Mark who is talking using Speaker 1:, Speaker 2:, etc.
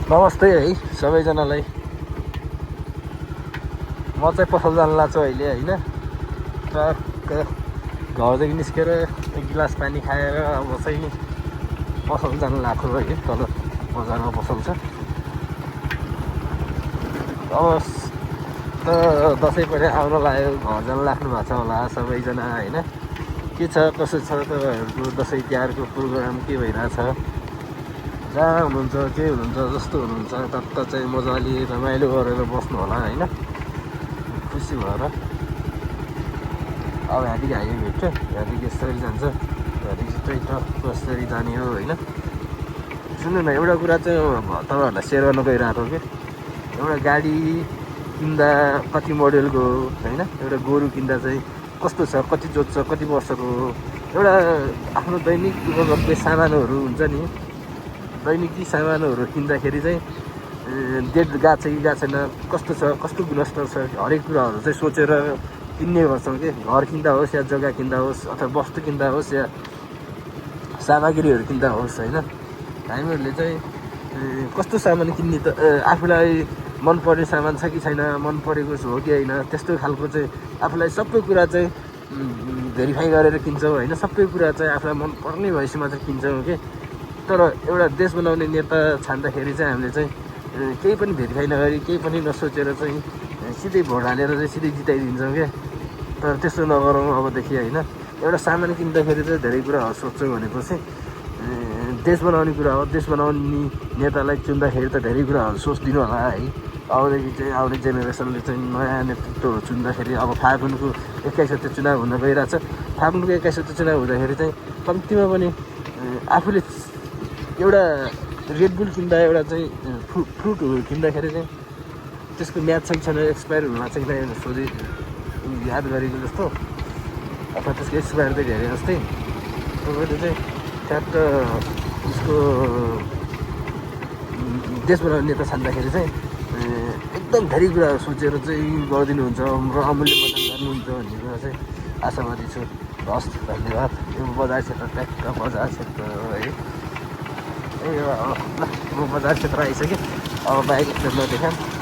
Speaker 1: नमस्ते है सबैजनालाई। म चाहिँ पसल जान लाग्छु अहिले होइन। टक्क घरदेखि निस्केर एक गिलास पानी खाएर अब चाहिँ पसल जान लाग्छु है। तल बजारमा पसल छ। अब त दसैँ पनि आउन लाग्यो, घर जान लाग्नु भएको छ होला सबैजना होइन। के छ कसो छ तपाईँहरूको दसैँ तिहारको प्रोग्राम के भइरहेछ? जहाँ हुनुहुन्छ के हुनुहुन्छ जस्तो हुनुहुन्छ तत्त चाहिँ मजाले रमाइलो गरेर बस्नु होला होइन, खुसी भएर। अब यहाँदेखि हाइवे भेट्छ, यहाँदेखि यसरी जान्छ, यहाँदेखि स्ट्रेट कसरी जाने हो होइन। सुन्नु न, एउटा कुरा चाहिँ तपाईँहरूलाई सेयर गर्न गइरहेको कि एउटा गाडी किन्दा कति मोडलको होइन, एउटा गोरु किन्दा चाहिँ कस्तो छ, कति जोत्छ, कति वर्षको हो। एउटा आफ्नो दैनिक उपभोग्य सामानहरू हुन्छ नि, दैनिकी सामानहरू किन्दाखेरि चाहिँ डेट गएको छ कि गएको छैन, कस्तो छ, कस्तो गुणस्तर छ, हरेक कुराहरू चाहिँ सोचेर किन्ने गर्छौँ कि। घर किन्दा होस् या जग्गा किन्दा होस् अथवा वस्तु किन्दा होस् या सामग्रीहरू किन्दा होस् होइन, हामीहरूले चाहिँ कस्तो सामान किन्ने त आफूलाई मन पर्ने सामान छ कि छैन, मन परेको हो कि होइन, त्यस्तो खालको चाहिँ आफूलाई सबै कुरा चाहिँ भेरिफाई गरेर किन्छौँ होइन। सबै कुरा चाहिँ आफूलाई मन पर्ने भएपछि मात्र किन्छौँ कि। तर एउटा देश बनाउने नेता छान्दाखेरि चाहिँ हामीले चाहिँ केही पनि भेरिफाई नगरी केही पनि नसोचेर चाहिँ सिधै भोट हालेर चाहिँ सिधै जिताइदिन्छौँ क्या। तर त्यस्तो नगरौँ अबदेखि होइन। एउटा सामान किन्दाखेरि चाहिँ धेरै कुराहरू सोध्छौँ भनेपछि देश बनाउने कुरा हो। देश बनाउने नेतालाई चुन्दाखेरि त धेरै कुराहरू सोचिदिनु होला है। अबदेखि चाहिँ आउने जेनेरेसनले चाहिँ नयाँ नेतृत्वहरू चुन्दाखेरि अब फागुनको 21 गते चुनाव हुन गइरहेछ। फागुनको 21 गते चुनाव हुँदाखेरि चाहिँ कम्तीमा पनि आफूले एउटा रेडबुल किन्दा एउटा चाहिँ फ्रुटहरू किन्दाखेरि चाहिँ त्यसको म्याद छ कि छैन, एक्सपायर हुन छ कि छैन सोधि याद गरेको जस्तो अथवा त्यसको एक्सपायर चाहिँ हेरे जस्तै तपाईँले चाहिँ ट्याक्क उसको देश बनाउने नेता छान्दाखेरि चाहिँ एकदम धेरै कुराहरू सोचेर चाहिँ गरिदिनुहुन्छ र अमूल्य मतदान गर्नुहुन्छ भन्ने कुरा चाहिँ आशावादी छु। हस्, धन्यवाद। यो बजार क्षेत्र ट्याक्क बजार क्षेत्र है। ल म बजार क्षेत्र आइसकेँ। अब बाइक स्ट्यान्डमा देखाऊँ।